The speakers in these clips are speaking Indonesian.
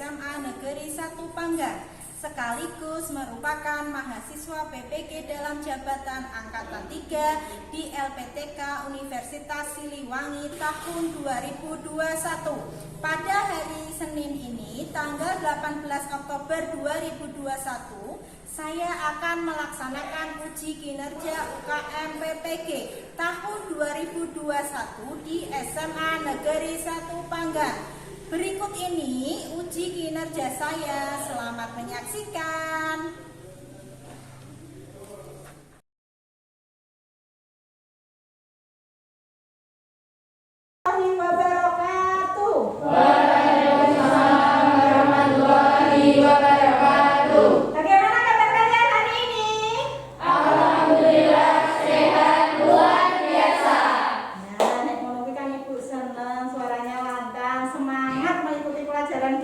SMA Negeri 1 Panggang, sekaligus merupakan mahasiswa PPG dalam jabatan Angkatan 3 di LPTK Universitas Siliwangi tahun 2021. Pada hari Senin ini, tanggal 18 Oktober 2021, saya akan melaksanakan uji kinerja UKM PPG tahun 2021 di SMA Negeri 1 Panggang. Berikut ini uji kinerja saya. Selamat menyaksikan.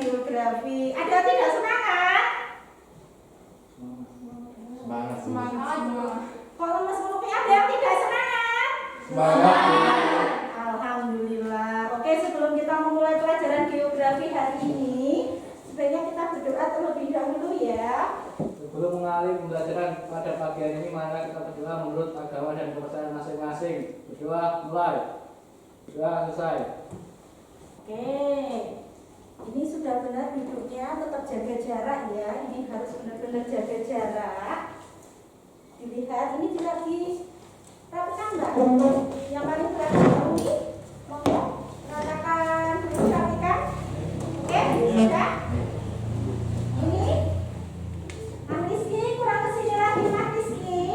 Geografi. Ada tidak semangat? Semangat. Kalau Mas Muluki ada yang tidak semangat? Semangat. Alhamdulillah. Oke, sebelum kita memulai pelajaran geografi hari ini, sebaiknya kita berdoa terlebih dahulu ya. Sebelum mengalami pembelajaran pada pagi hari ini, mari kita berdoa menurut agama dan kepercayaan masing-masing. Berdoa mulai. Doa selesai. Oke. Ini sudah benar duduknya, tetap jaga jarak ya. Ini harus benar-benar jaga jarak. Dilihat, ini juga dirapikan Mbak. Yang paling terakhir ini, monggo ratakan dulu, rapikan. Oke, sudah. Ini, Rizky kurang kesini lagi, Rizky.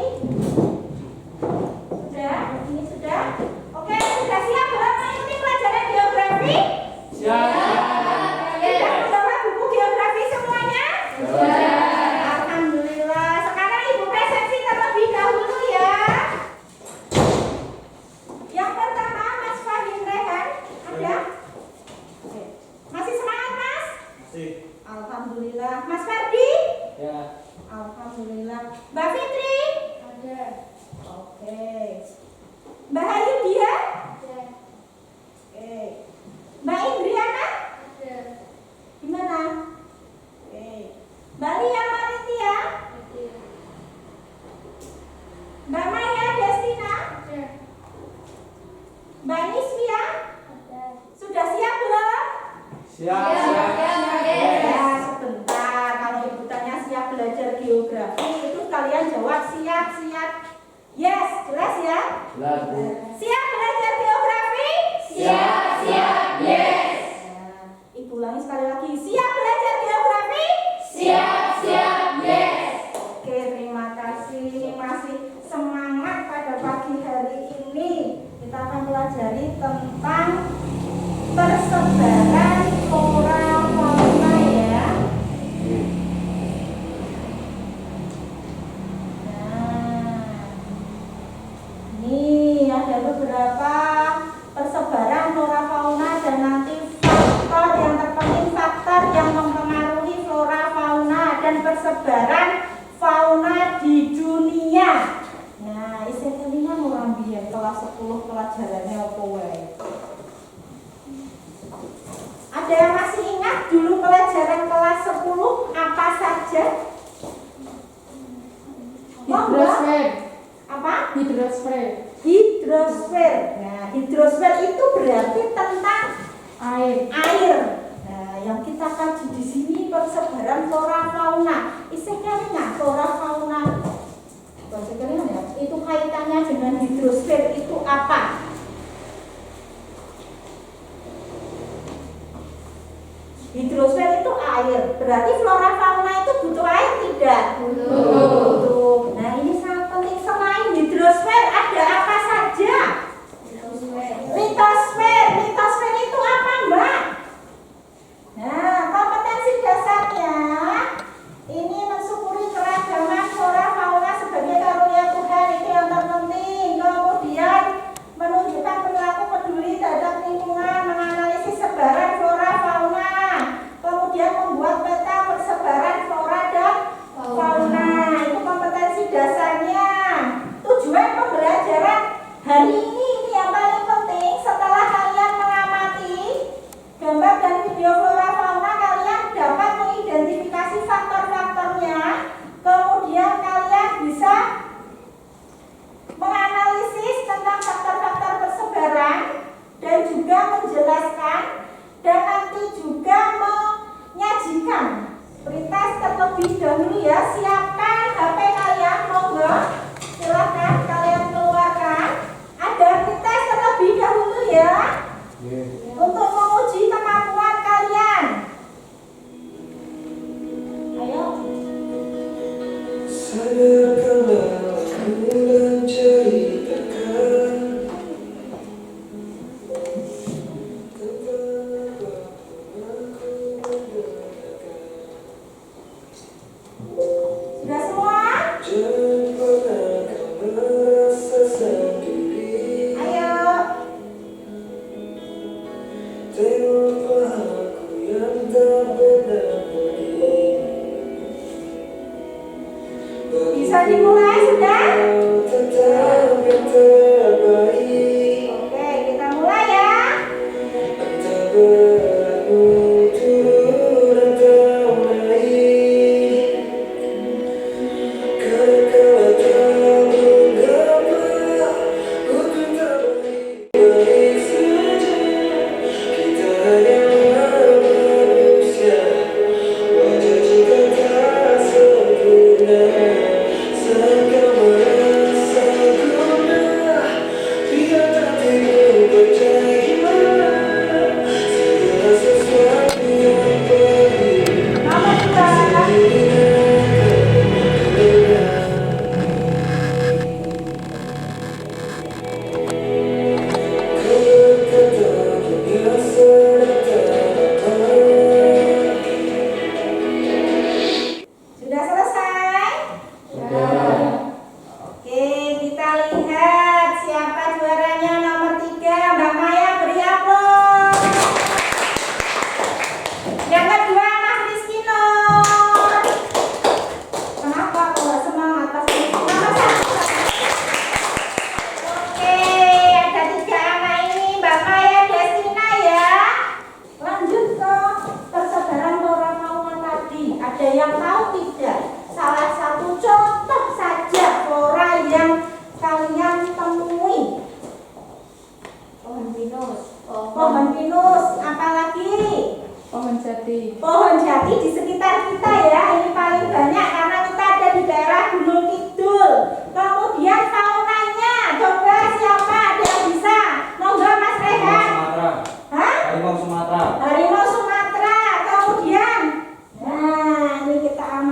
Sudah, ini sudah. Oke, sudah siap belum mengikuti pelajaran geografi? Siap. Alhamdulillah. Sekarang Ibu presentasi terlebih dahulu ya. Yang pertama Mas Fahim Rehan, ada? Oke. Masih semangat Mas? Masih. Alhamdulillah. Mas Fardi? Ya. Alhamdulillah. Mbak Fitri? Ada. Oke. Mbak Ayu dia? Ada. Oke. Mbak Indriana? Ada. Gimana? Oke. Mbak Lia Maritia? Ada. Mbak Maya Destina? Ada. Mbak Nisvia? Ada. Sudah siap belum? Siap. Ya, sebentar. Kalau ibu tanya siap belajar geografi, itu kalian jawab siap. Yes, jelas ya? Jelas, Bu. Siap belajar geografi? Siap, yes. Nah, ibu ulangi sekali lagi. Siap belajar geografi? Siap, yes. Oke, terima kasih. Ini masih semangat pada pagi hari ini. Kita akan pelajari tentang persebaran flora fauna ya. Nah, ini ada beberapa persebaran flora fauna dan nanti faktor yang terpenting, faktor yang mempengaruhi flora fauna dan persebaran fauna di dunia. Nah, isi kelima orang biar kelas 10 pelajarannya apa wae. Ada yang masih ingat dulu pelajaran kelas 10 apa saja? Hidrosfer. Apa? Hidrosfer. Hidrosfer. Nah, hidrosfer itu berarti tentang Air. Nah, yang kita kaji di sini persebaran flora fauna. Istilahnya flora fauna. Bahasa kalian ya. Itu kaitannya dengan hidrosfer itu apa? Hidrosfer itu air. Berarti flora fauna itu butuh air tidak? Butuh. Nah, ini sangat penting. Selain hidrosfer ada apa saja? Litosfer. Litosfer itu apa, Mbak? Nah, kompetensi dasarnya ini mensyukuri keragaman flora fauna sebagai karunia Tuhan, itu yang terpenting. Kemudian menunjukkan perilaku peduli terhadap lingkungan, menganalisis sebaran flora fauna, kemudian membuat peta persebaran flora dan fauna. Itu kompetensi Pretest terlebih dahulu ya. Siapkan HP kalian, monggo. Silakan kalian keluarkan. Ada pretest terlebih dahulu ya. Untuk menguji kemampuan kalian. Ayo. Sadarkanlah aku dan ceritakan Sudah semua? jangan pernah kau merasa sendiri. Ayo. Tengoklah aku yang tak pernah pergi. Bisa dimulai sudah? Tetap yang terbaik. Oke, kita mulai ya. Entah beratmu turun atau naik, kau tak mengapa untuk terbaik. Baik saja, kita hanyalah manusia. Wajar jika tak sempurna. Saat kau merasa gundah, biar hatimu percaya segala sesuatu yang perlu Nomor 2. kau berkata dunia serta Sudah selesai? Sudah. Oke, kita lihat siapa juaranya nomor 3. Mbak Maya beri aplaus. Yang kedua Mas Rizky Nur. Kenapa kok nggak semangat Mas Rizky? Nomor 1. Oke, ada 3 anak ini Mbak Maya Destina ya. Lanjut ke persebaran Flora Fauna tadi. Ada yang tahu tidak? Salah satu contoh saja flora yang kalian temui. Pohon pinus. Pohon pinus, apalagi Pohon jati. pohon jati di sekitar kita ya. Ini paling banyak karena kita ada di daerah Gunung Kidul. Kemudian faunanya, coba siapa ada yang bisa? Monggo Mas Rehan. Sumatera. Hah? Harimau Sumatera. Harimau Sumatera. Kemudian, nah ini kita ambil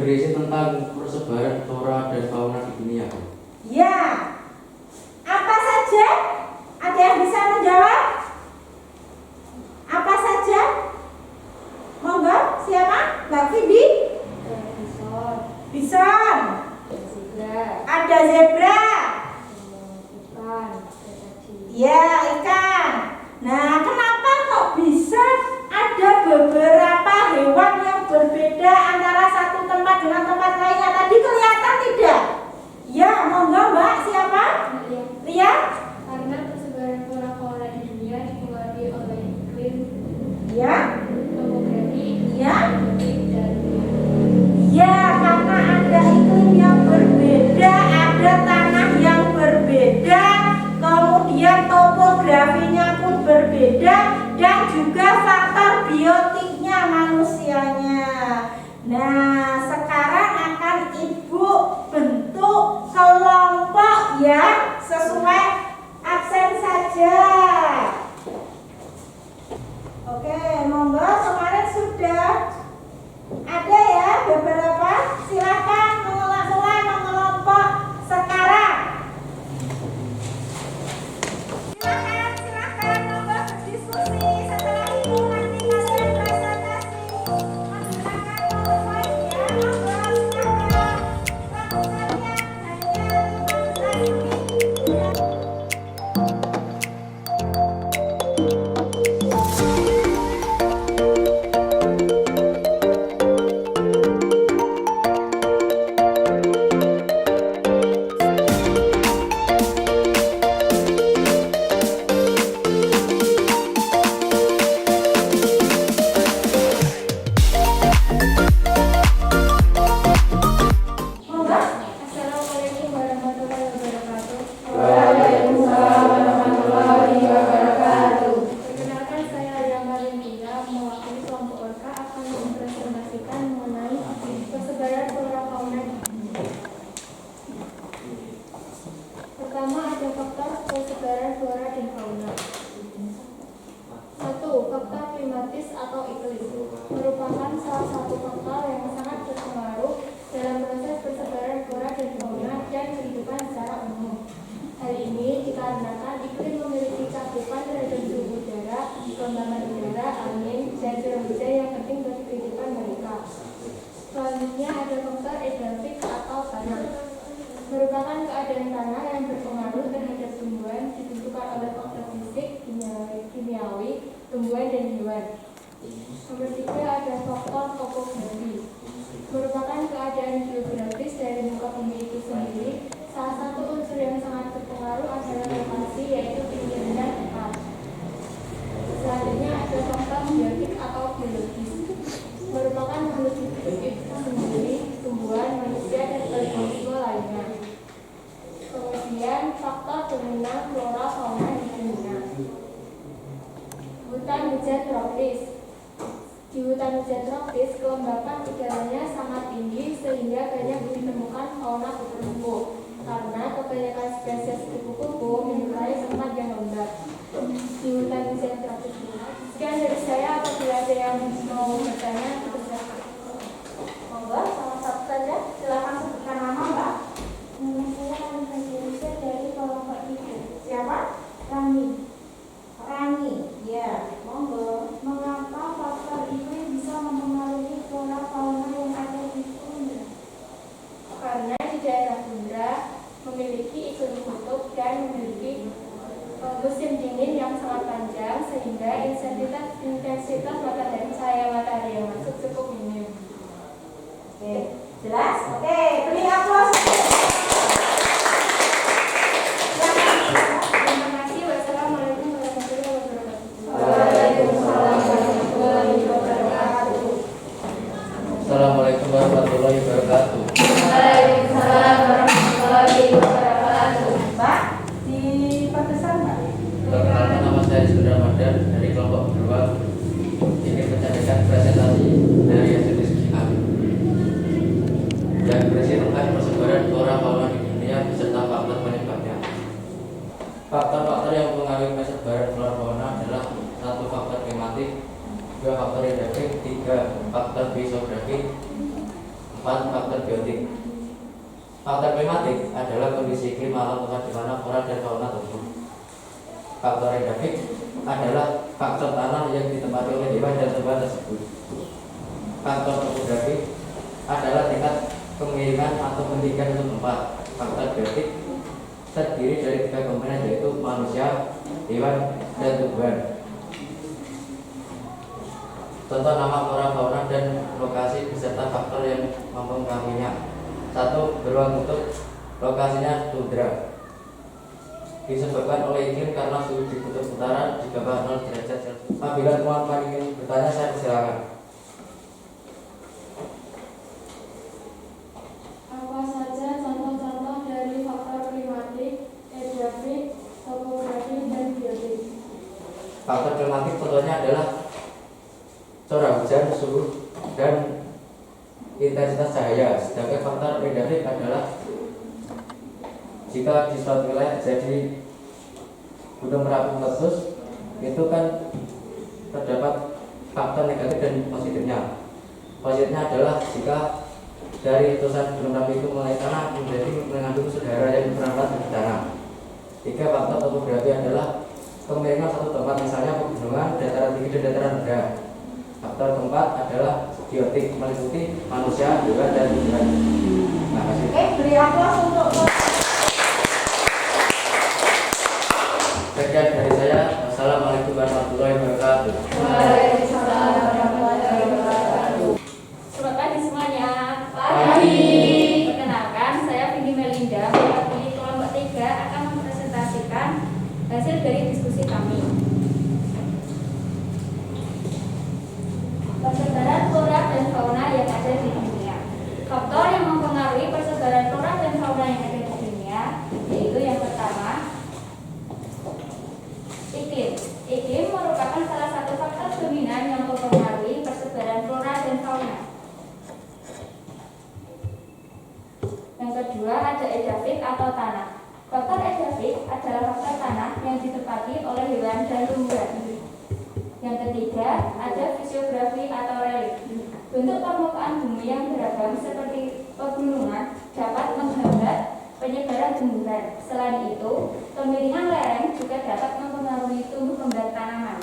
berisi tentang persebaran flora dan fauna di dunia. Ya. Apa saja? Ada yang bisa menjawab? Apa saja? Monggo, siapa? Mbak Vidi? Bison. Bison. Zebra. Ada zebra. Ikan. Tadi. Ya, ikan. Nah, kenapa kok bisa ada beberapa hewan yang berbeda antara satu tempat dengan tempat lainnya? Tadi kelihatan tidak? Ya, monggo Mbak, siapa? Iya. Ria? Karena persebaran flora fauna di dunia dipengaruhi oleh iklim, Ya. topografi, Ya. genetik, dan Ya, karena ada iklim yang berbeda, ada tanah yang berbeda, kemudian topografinya pun berbeda, dan juga faktor biotiknya manusianya. Nah, sekarang akan Ibu bentuk kelompok ya, sesuai absen saja. Oke, monggo, kemarin sudah ada ya beberapa. Silakan mulai mengelompok sekarang. Silakan monggo berdiskusi. Setelah itu nanti kalian presentasi. Silakan mulai ya, monggo silakan. Waktu kalian hanya 15 menit. Monggo. Assalamualaikum warahmatullahi wabarakatuh. Perkenalkan, saya Ria Marindira, mewakili kelompok orka akan mempresentasikan mengenai persebaran flora fauna. Pertama, ada faktor persebaran flora dan fauna. 1. Faktor klimatis atau iklim merupakan salah satu faktor yang sangat berpengaruh dalam proses persebaran flora dan fauna dan kehidupan secara umum. Hal ini dikarenakan iklim memiliki cakupan terhadap suhu udara, kelembapan udara, angin, dan curah hujan yang penting bagi kehidupan mereka. Selanjutnya ada faktor edafik atau tanah, merupakan keadaan tanah yang berpengaruh terhadap tumbuhan, ditentukan oleh faktor fisik, kimiawi, tumbuhan dan hewan. Nomor 3 ada faktor topografi, merupakan keadaan geografis dari muka bumi itu sendiri. Salah satu unsur yang sangat berpengaruh adalah lokasi, yaitu tinggi rendah tepat. Selanjutnya ada faktor biotik atau biologis, merupakan makhluk hidup sendiri, tumbuhan, manusia, dan organisme lainnya. Kemudian faktor dominan flora fauna di dunia. Hutan hujan tropis. Di hutan hujan tropis, kelembapan udaranya sangat tinggi sehingga banyak ditemukan fauna kupu-kupu. Karena kebanyakan spesies kupu-kupu menyukai tempat yang lembab. Di hutan hujan tropis ini. Sekian dari saya, apabila ada yang mau bertanya, silakan. Monggo, salah satu saja. Silakan sebutkan nama Mbak. Nama saya Anissa Jurisa dari kelompok itu. Siapa? Rani. Rani. Ya, monggo. Mengapa faktor iklim bisa mempengaruhi flora fauna yang ada di tundra? Karena di daerah tundra memiliki iklim kutub dan memiliki musim dingin yang sangat panjang, sehingga intensitas matahari, cahaya matahari yang masuk cukup minim. Oke, jelas? Oke, beri aplaus. Terima kasih. Wassalamualaikum warahmatullahi wabarakatuh. Assalamualaikum warahmatullahi wabarakatuh. Mbak, diperkesan Mbak. Perkenalkan, nama saya Rizky Ramadan dari kelompok beruang. Ini menyampaikan presentasi dari hasil diskusi kami yang berisi tentang persebaran flora fauna di dunia beserta faktor penyebabnya. Faktor-faktor yang mempengaruhi persebaran flora fauna adalah 1. Faktor klimatik, 2. Faktor edafik, 3. Faktor biogeografi, 4. 4. Faktor biotik. Faktor klimatik adalah kondisi iklim alam tempat di mana flora dan fauna tumbuh. Faktor endemik adalah faktor tanah yang ditempati oleh hewan dan tumbuhan tersebut. Faktor topografi adalah tingkat kemiringan atau ketinggian suatu tempat. Faktor biotik terdiri dari 3 komponen, yaitu manusia, hewan, dan tumbuhan. Contoh nama flora, fauna, dan lokasi beserta faktor yang mempengaruhinya. 1. Beruang kutub, lokasinya tundra, disebabkan oleh iklim karena suhu di kutub utara di bawah 0 derajat Celcius. Apabila teman-teman ingin bertanya, saya persilakan. Apa saja contoh-contoh dari faktor klimatik, edafik, topografi, dan biotik? Faktor klimatik contohnya adalah curah hujan, suhu, dan intensitas cahaya. Sedangkan faktor endemik adalah jika di suatu wilayah jadi gunung Merapi meletus, itu kan terdapat faktor negatif dan positifnya. Positifnya adalah jika dari letusan gunung Merapi itu mulai tanah menjadi mengandung udara yang berangkat dari tanah. 3. Faktor topografi adalah kemiringan satu tempat, misalnya pegunungan, dataran tinggi, dan dataran rendah. Faktor keempat adalah biotik, meliputi manusia, hewan, dan tumbuhan. Terima kasih. Oke, beri aplaus untuk Sekian dari saya. Assalamualaikum warahmatullahi wabarakatuh. Waalaikumsalam warahmatullahi wabarakatuh. Selamat pagi semuanya. Pagi. Perkenalkan, saya Vindi Melinda, mewakili kelompok 3 akan mempresentasikan hasil dari diskusi kami. Persebaran flora dan fauna yang ada di dunia. Faktor yang mempengaruhi persebaran flora dan fauna yang ada di dunia yaitu yang pertama, iklim. Iklim merupakan salah satu faktor dominan yang mempengaruhi persebaran flora dan fauna. Yang kedua ada edafik atau tanah. Faktor edafik adalah faktor tanah yang ditempati oleh hewan dan tumbuhan. Yang ketiga ada fisiografi atau relief. Bentuk permukaan bumi yang beragam seperti pegunungan dapat menghambat penyebaran tumbuhan. Selain itu, kemiringan lereng juga dapat mempengaruhi tumbuh kembang tanaman.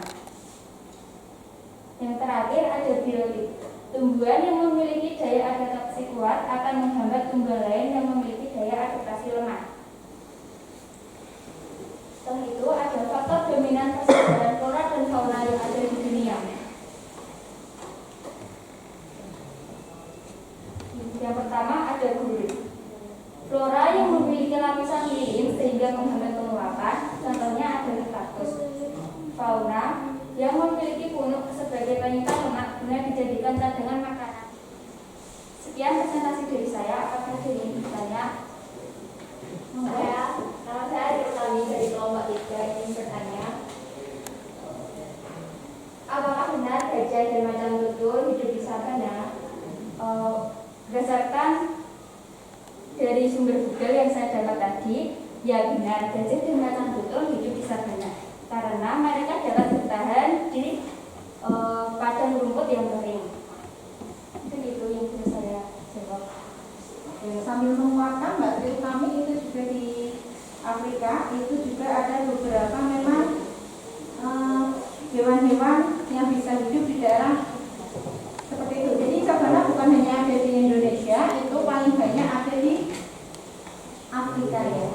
Yang terakhir ada biotik. Tumbuhan yang memiliki daya adaptasi kuat akan menghambat tumbuhan lain yang memiliki daya adaptasi lemah. Setelah itu ada faktor dominan persebaran flora dan fauna yang ada di dunia. Yang pertama ada gurun. Flora yang memiliki lapisan lilin sehingga menghambat penguapan, contohnya adalah kaktus. Fauna yang memiliki punuk sebagai penyimpan lemak guna dijadikan cadangan makanan. Sekian presentasi dari saya. Apakah ada yang bertanya? Nama saya Adik Utami dari kelompok 3 ingin bertanya, Apakah benar gajah dan macan tutul hidup di savana? Berdasarkan dari sumber Google yang saya dapat tadi, ya benar, gajah dan macan tutul hidup di savana karena mereka dapat bertahan di padang rumput yang kering. Itu yang bisa saya jawab. sambil menguatkan Mbak Tri Utami, itu juga di Afrika itu juga ada beberapa memang hewan-hewan yang bisa hidup di daerah seperti itu. Jadi savana bukan hanya ada di Indonesia, itu paling banyak ada di Afrika ya.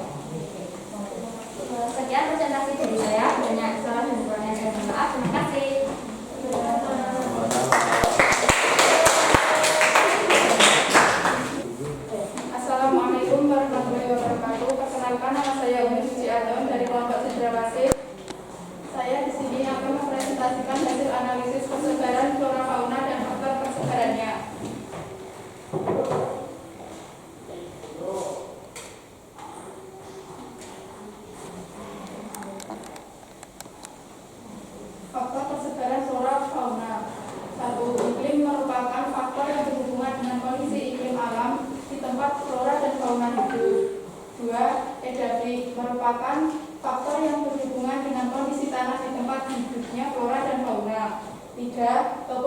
Sekian presentasi dari saya. Banyak salah dan kurangnya saya mohon maaf. Terima kasih. Assalamualaikum warahmatullahi wabarakatuh. Perkenalkan, nama saya Umi Suci Adon dari kelompok Cendrawasih.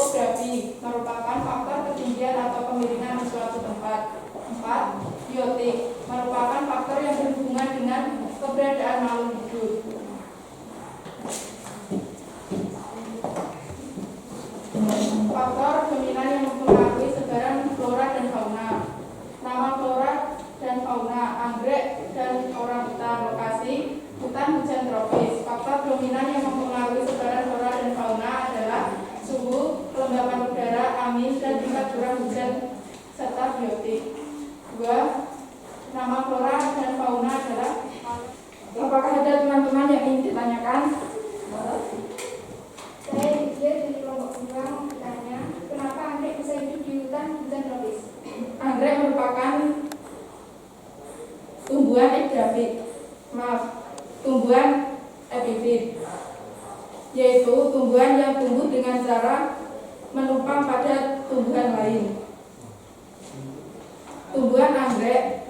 topografi merupakan faktor ketinggian atau kemiringan di suatu tempat. 4. Biotik merupakan faktor yang berhubungan dengan keberadaan makhluk hidup. Faktor dominan yang mempengaruhi sebaran flora dan fauna. Nama flora dan fauna: anggrek dan orangutan. Lokasi: hutan hujan tropis. Faktor dominan yang mempengaruhi sebaran flora dan fauna adalah suhu, kelembapan udara, angin, dan tingkat curah hujan serta biotik. 2. Nama flora dan fauna adalah. Apakah ada teman-teman yang ingin ditanyakan? Saya Lydia dari kelompok 2 bertanya, kenapa anggrek bisa hidup di hutan hujan tropis? Anggrek merupakan tumbuhan tumbuhan epifit, yaitu tumbuhan yang tumbuh dengan cara menumpang pada tumbuhan lain. Tumbuhan anggrek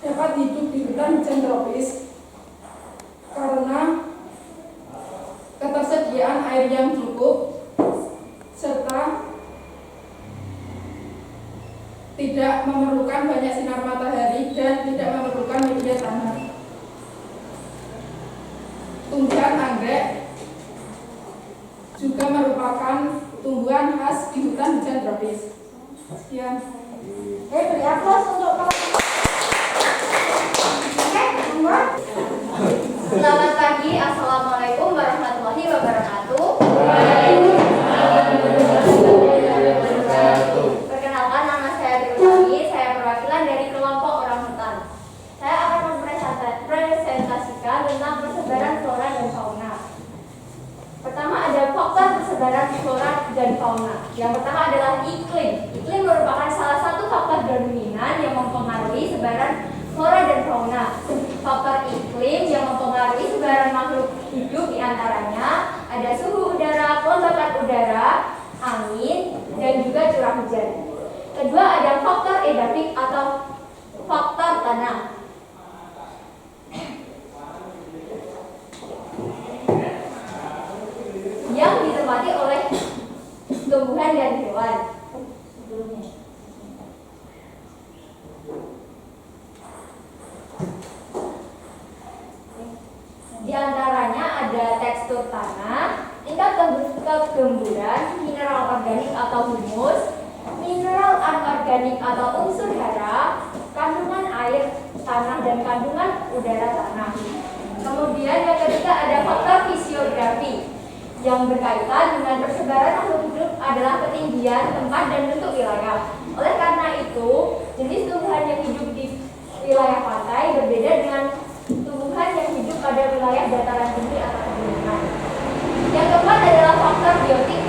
dapat hidup di hutan hujan tropis karena ketersediaan air yang cukup serta tidak memerlukan banyak sinar matahari dan tidak memerlukan media tanah. Tumbuhan anggrek juga merupakan tumbuhan khas di hutan hujan tropis. Sekian. Beri aplaus untuk kelompok. Oke, monggo. Selamat pagi, Assalamualaikum warahmatullahi wabarakatuh. Perkenalkan, nama saya Triwutami, saya perwakilan dari kelompok orang hutan. Saya akan mempresentasikan tentang persebaran flora dan fauna. Pertama ada faktor persebaran flora dan fauna. Yang pertama adalah iklim. Iklim merupakan salah satu faktor dominan yang mempengaruhi sebaran flora dan fauna. Faktor iklim yang mempengaruhi sebaran makhluk hidup diantaranya ada suhu udara, kelembapan udara, angin, dan juga curah hujan. Kedua ada faktor edafik atau faktor tanah. Yang ditempati oleh tumbuhan dan hewan. Di antaranya ada tekstur tanah, tingkat kegemburan, mineral organik atau humus, mineral anorganik atau unsur hara, kandungan air tanah dan kandungan udara tanah. Kemudian yang ketiga ada faktor fisiografi yang berkaitan dengan persebaran makhluk hidup adalah ketinggian, tempat, dan bentuk wilayah. Oleh karena itu, jenis tumbuhan yang hidup di wilayah pantai berbeda dengan tumbuhan yang hidup pada wilayah dataran tinggi atau pegunungan. Yang keempat adalah faktor biotik.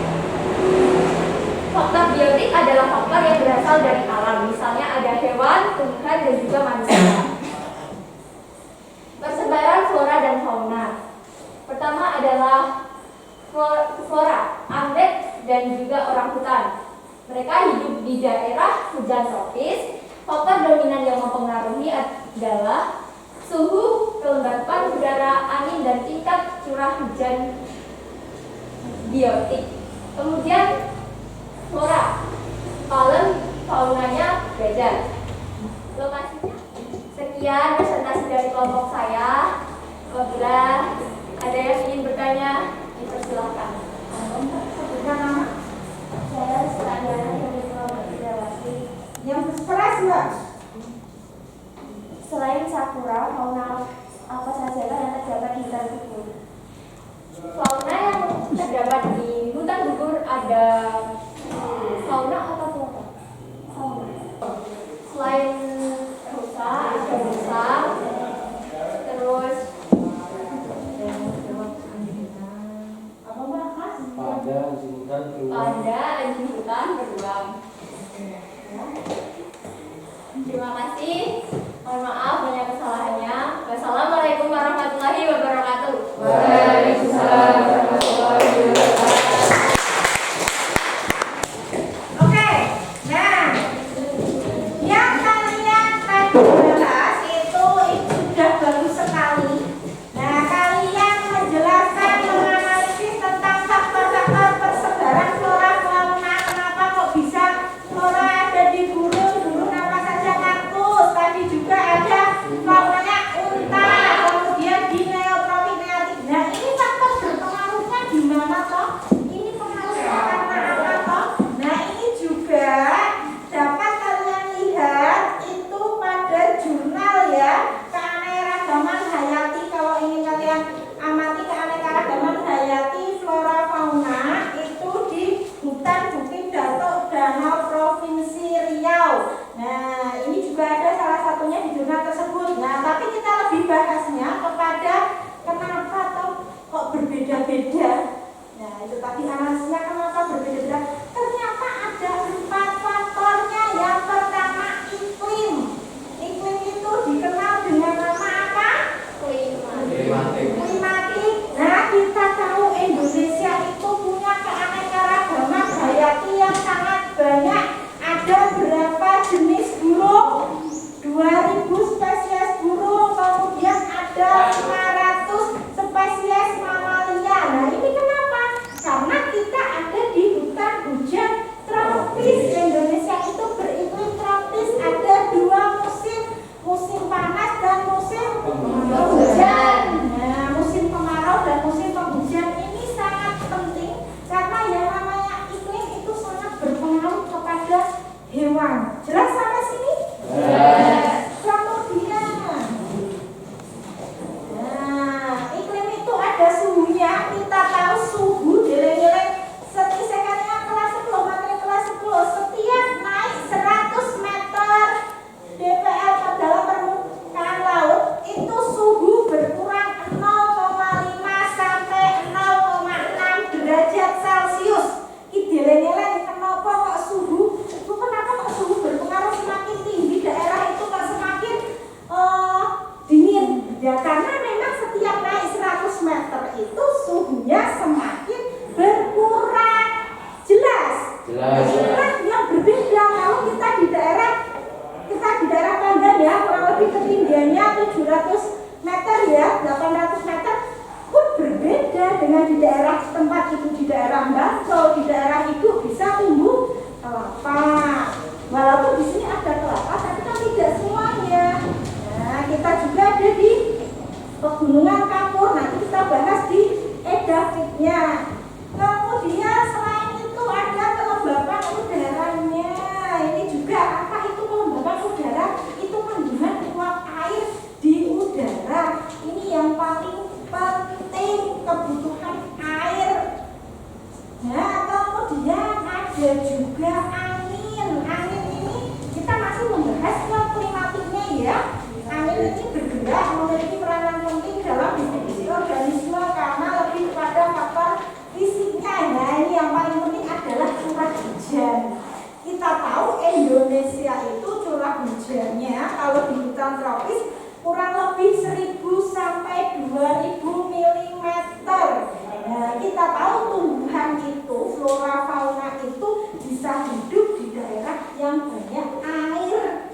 Faktor biotik adalah faktor yang berasal dari alam, misalnya ada hewan, tumbuhan, dan juga manusia. Persebaran flora dan fauna. Pertama adalah flora, anggrek, dan juga orangutan. Mereka hidup di daerah hujan tropis. Faktor dominan yang mempengaruhi adalah suhu, kelembapan udara, angin, dan tingkat curah hujan. Biotik. Kemudian flora, faunanya beda. Lokasinya. Sekian presentasi dari kelompok saya. Apabila ada yang ingin bertanya, dipersilakan. Saya Sandra dari kelompok Idawati. Yang bersperas, Mbak. Selain sakura, fauna apa saja yang terdapat di hutan gugur? Fauna yang terdapat di hutan gugur ada fauna atau flora? Fauna. Selain rusa, ada rusa, terus Apa Mbak? Mas? Pada anjing hutan beruang. panda, anjing hutan, beruang. Terima kasih. Mohon maaf banyak kesalahannya. Wassalamualaikum warahmatullahi wabarakatuh. Waalaikumsalam warahmatullahi wabarakatuh. Oke, nah yang kalian tadi bahas itu sudah bagus sekali. Nah, kalian menjelaskan, menganalisis tentang faktor-faktor persebaran flora, fauna, hewan. Jelas sampai sini? Kemudian, nah, iklim itu ada suhunya. Kita tahu suhu dieling-eling setisekatnya kelas 10, materi kelas 10. Setiap naik 100 meter dpl dalam permukaan laut, itu suhu berkurang 0,5 sampai 0,6 derajat Celcius. Dieling-eling kenapa kok suhu? Kenapa kok suhu berpengaruh semakin tinggi daerah itu kok semakin dingin? Ya karena memang setiap naik 100 meter itu suhunya semakin berkurang. Jelas? Jelas. Yang berbeda kalau kita di daerah Pandan ya, kurang lebih ketinggiannya 700 meter ya, 800 meter pun berbeda dengan di daerah tempat itu, di daerah Bancol, di daerah itu bisa tumbuh kelapa. Walaupun di sini ada kelapa, tapi kan tidak semuanya. Nah, kita juga ada di pegunungan kapur. Nanti kita bahas di edafitnya. Kemudian selain itu ada kelembapan udaranya. Ini juga apa itu kelembapan udara? Itu kandungan uap air di udara. Ini yang paling penting, kebutuhan air. Nah, kemudian ada juga angin. Angin ini kita masih membahas ke klimatiknya ya. Angin ini bergerak, memiliki peranan penting dalam distribusi organisme karena lebih kepada faktor fisiknya. Nah, ini yang paling penting adalah curah hujan. Kita tahu Indonesia itu curah hujannya kalau di hutan tropis kurang lebih 1000 sampai 2000 mm. Nah, kita tahu tumbuhan itu, flora fauna itu bisa hidup di daerah yang banyak air.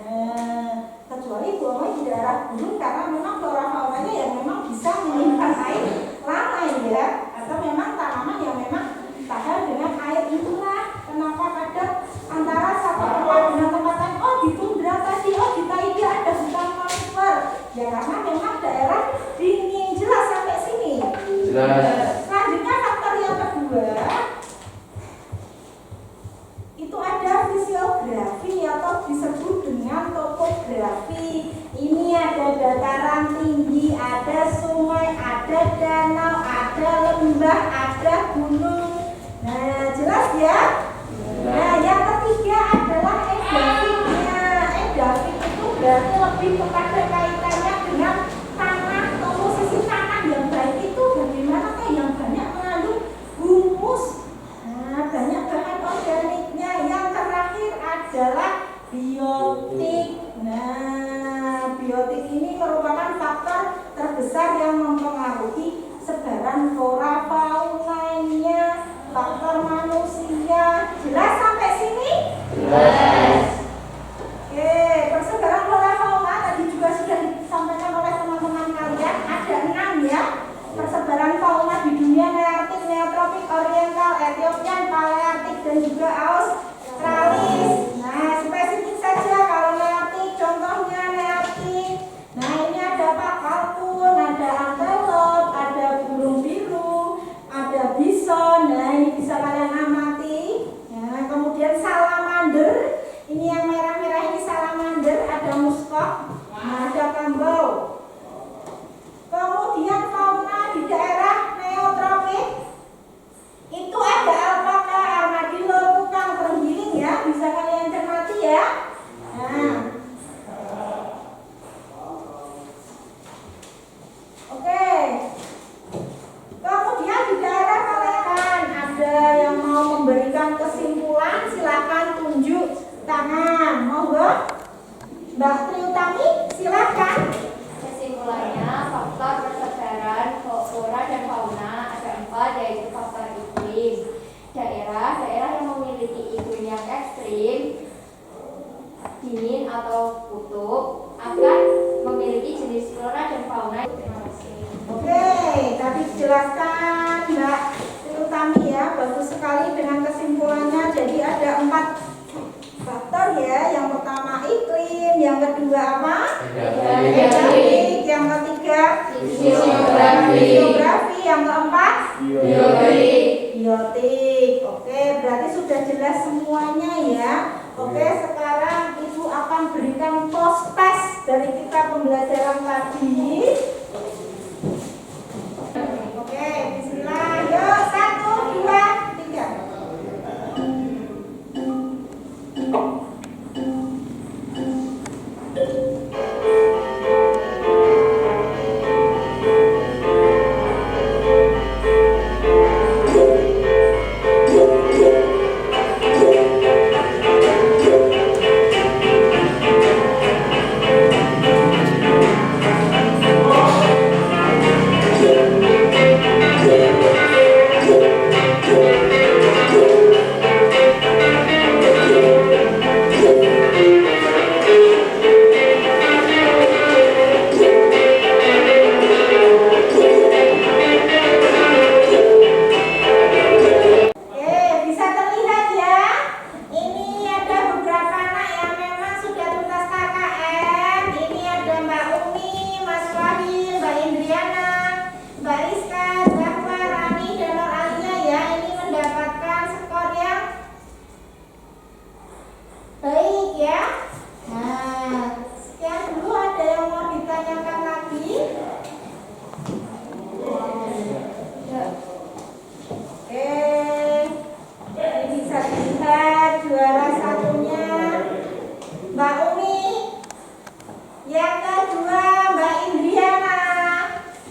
Nah, kecuali di daerah gunung karena memang flora faunanya yang memang bisa menyimpan air lama ya, atau memang tanaman yang memang tahan dengan air. Itulah kenapa kadang antara satu tempat dengan tempat lain, oh di tundra tadi, oh di Taida ada hutan konifer. Ya karena memang daerah dingin. Jelas sampai sini? Jelas. Selanjutnya faktor yang kedua itu ada fisiografi atau disebut dengan topografi. Ini ada dataran tinggi, ada sungai, ada danau, ada lembah, ada gunung. Nah, jelas ya? Nah, yang ketiga adalah edafitnya. Edafit itu berarti lebih kepada kaitannya dengan tanah, komposisi tanah yang baik itu bagaimana yang banyak mengandung humus. Nah, banyak bahan organiknya. Yang terakhir adalah biotik. Nah, biotik ini merupakan faktor terbesar yang mempengaruhi sebaran flora faunanya, faktor manusia. Jelas sampai sini? Jelas. Oke, persebaran flora fauna tadi juga sudah disampaikan oleh teman-teman kalian. Ada 6 ya. Persebaran fauna di dunia: neartik, neotropik, oriental, etiopian, paleartik, dan juga australis. Nah, spesifik saja kalau neartik, contohnya neartik. Nah, ini ada pakalkun, ada antelop, ada burung biru, ada bison. Nah, ini bisa kalian amati. Nah, kemudian salamander. Ini yang merah-merah ini salamander, ada muskok, ada kambau. Kemudian fauna di daerah neotropik itu ada alpaka, armadillo, kukang, terenggiling ya, bisa kalian cermati ya. Nah, oke. Kemudian di daerah kalian ada yang mau memberikan kesimpulan, silakan tunjuk tangan. Monggo, Mbak Triutami, silakan. Kesimpulannya, faktor persebaran flora dan fauna ada 4, yaitu faktor iklim. Daerah yang memiliki iklim yang ekstrim, dingin atau kutub, akan memiliki jenis flora dan fauna. Terima kasih. Oke, tadi dijelaskan Mbak Triutami ya, bagus sekali dengan kesimpulannya. Jadi ada 4 faktor ya. Yang pertama iklim, yang kedua apa? Edafit, yang ketiga fisiografi, yang keempat biotik. Oke, berarti sudah jelas semuanya ya. Oke, sekarang Ibu akan berikan post test dari kita pembelajaran tadi. Oke, bismillah. Yuk, 1, 2, 3. Oke, bisa terlihat ya. Ini ada beberapa anak yang memang sudah tuntas KKN. Ini ada Mbak Umi, Mas Wahyu, Mbak Indriana, Mbak Rizka, Zahwa, Rani, dan Nur Alia ya. Ini mendapatkan skor yang baik ya. Nah, sekian dulu. Ada yang mau ditanyakan lagi? Oke, ini bisa dilihat juara satunya Mbak Umi, yang kedua Mbak Indriana,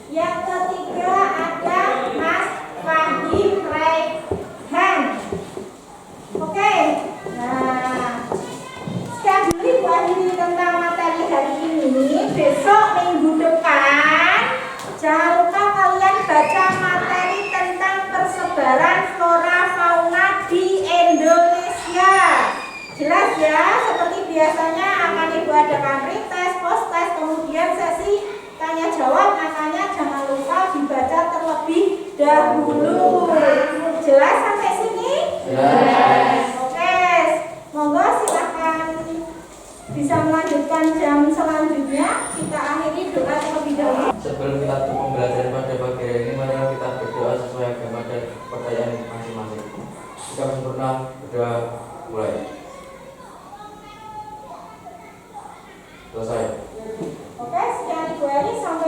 yang ketiga ada Mas Fahim Raihan. Oke, nah sekian dulu Ibu akhiri tentang materi hari ini. Besok minggu depan jangan lupa kalian baca materi tentang persebaran flora fauna di Indonesia. Jelas ya, seperti biasanya akan Ibu adakan pretest, post test, kemudian sesi tanya jawab. Makanya jangan lupa dibaca terlebih dahulu. Jelas sampai sini? Jelas. Oke, monggo silakan bisa melanjutkan jam selanjutnya. Kita akhiri doa terlebih dahulu. Sebelum kita pembelajaran pada pagi hari ini, mari kita berdoa sesuai agama dan percayaan masing-masing. Jika sempurna, berdoa mulai. Selesai. Oke, sekian Ibu Eri, sampai